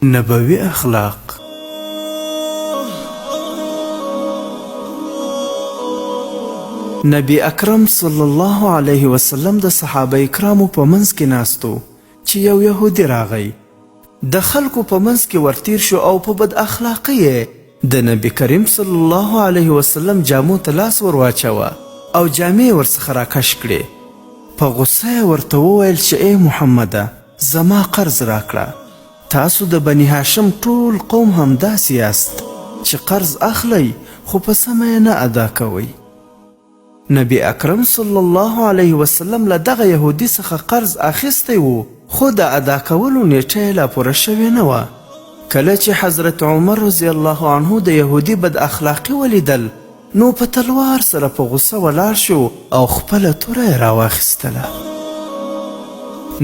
نبوي اخلاق. نبی اکرم صلی الله علیه وسلم د صحابه کرامو په منځ کې ناستو چې یو یهودي راغی. د خلکو په منځ کې ورتیر شو او په بد اخلاقی د نبی کریم صلی الله علیه وسلم جامو ته لاس ور واچوه او جامې ورڅخه راکش کړې. په غصه ورته وویل چې ای محمده زما قرض راکړه. تاسو د بني هاشم ټول قوم همداسې یاست چې قرض اخلی خو په سمه یې نه ادا کوئ. نبی اکرم صلی الله علیه وسلم له دغه یهودي څخه قرض اخیستی و خو د ادا کولو نیټه یې لا پوره شوې نه وه. کله چې حضرت عمر رضی الله عنه د یهودي بد اخلاقي ولیدل نو په تلوار سره په غصه ولاړ شو او خپله توره یې راواخیستله.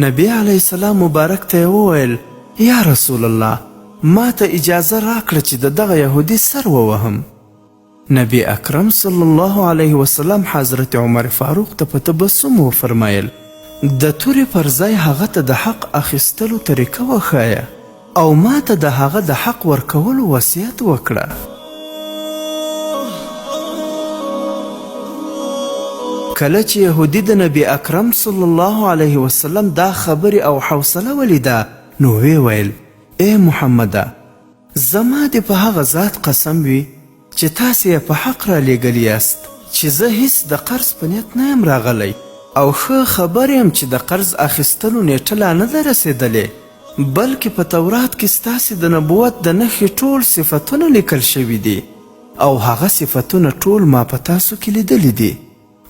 نبی علیه السلام مبارک ته یې وویل یا رسول الله ما ته اجازه راکړه چې د دغه یهودي سر ووهم. نبی اکرم صلی الله علیه وسلم حضرت عمر فاروق ته په تبسم وفرمایل د تورې پر ځای هغه ته د حق اخیستلو طریقه وښایه او ما ته د هغه د حق ورکولو وصیت وکړه. کله چې یهودي د نبی اکرم صلی الله علیه وسلم دا خبرې او حوصله ولیده نو وی ویل ای محمده زما دې په هغه ذات قسم وي چې تاسې یې په حق را لیږلي یاست چې زه هیڅ د قرض په نیت نه یم راغلی او ښه خبر یم چې د قرض اخیستلو نیټه لا نه ده رسېدلې بلکې په تورات کې ستاسې د نبوت د نښې ټول صفتونه لیکل شوي دي او هغه صفتونه ټول ما په تاسو کې لیدلی دي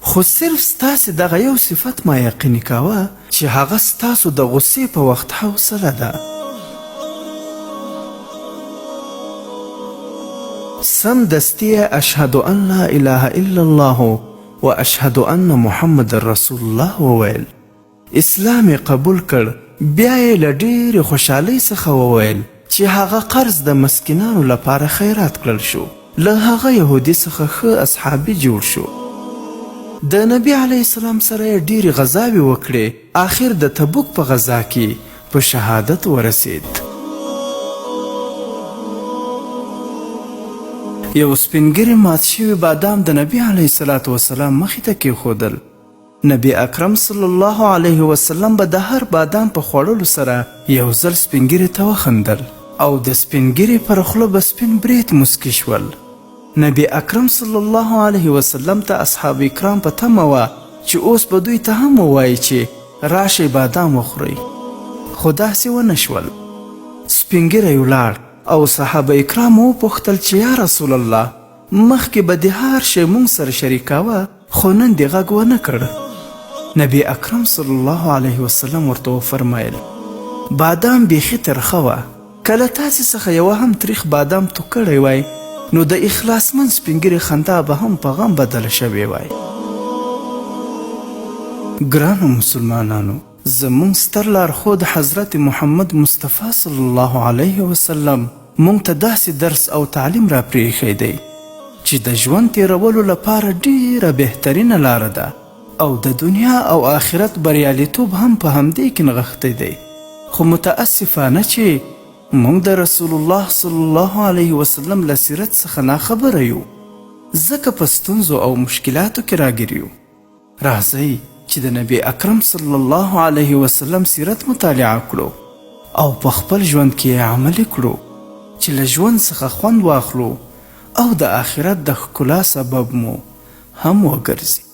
خو صرف ستاسې دغه یو صفت ما یقیني کاوه چې هغه ستاسو د غصې په وخت حوصله ده. سم دستی اشهد ان لا اله الا الله و اشهد ان محمد رسول الله وویل. اسلام قبول کړ بیا یې له ډېرې خوشحالۍ څخه وویل چې هغه قرض د مسکینانو لپاره خیرات کړل شو. له هغه یهودي څخه ښه اصحابي جوړ شو. د نبی علیه السلام سره یې ډېرې غزاوې وکړې. آخر د تبوک په غزا کې په شهادت ورسید. یو سپینګیري مات شوي بادام د نبی علیه الصلاة وسلام مخې ته کېښودل. نبی اکرم صلی الله علیه وسلم به د هر بادام په خوړلو سره یو ځل سپینګیري ته وخندل او د سپینګیري پر خوله به سپین برېت مسکي شول. نبی اکرم صلی الله علیه وسلم ته اصحاب کرام په تمه وه چې اوس به دوی ته هم ووایي چې راشئ بادام وخورئ خو داسې ونه شول. سپینګیری ولاړ او صحابه کرام وپوښتل چې یا رسول الله مخکې به د هر شی مونږ سره شریکاوه خو نن دې غږ ونه کړ. نبی اکرم صلی الله علیه وسلم ورته وفرمایل بادام بیخي ترخه وه کله تاسې څخه یوه هم تریخ بادام تو کړی وای نو د اخلاصمند سپینګیري خندا به هم په غم بدله شوې وای. ګرانو مسلمانانو زمونږ ستر لارښود حضرت محمد مصطفی صلی الله علیه وسلم مونږ ته داسې درس او تعلیم را پرېښی دی چې د ژوند تیرولو لپاره ډیره بهترینه لاره ده او د دنیا او آخرت بریالیتوب هم په همدې کې نغښتی دی. خو متاسفانه چې مونږ د رسول الله صلی الله علیه وسلم له سیرت څخه ناخبره یو ځکه په ستونزو او مشکلاتو کې راګیر یو. راځئ چې د نبی اکرم صلی الله علیه وسلم سیرت مطالعه کړو او په خپل ژوند کې یې عملي کړو چې له ژوند څخه خوند واخلو او د آخرت د ښکلا سبب مو هم وګرځي.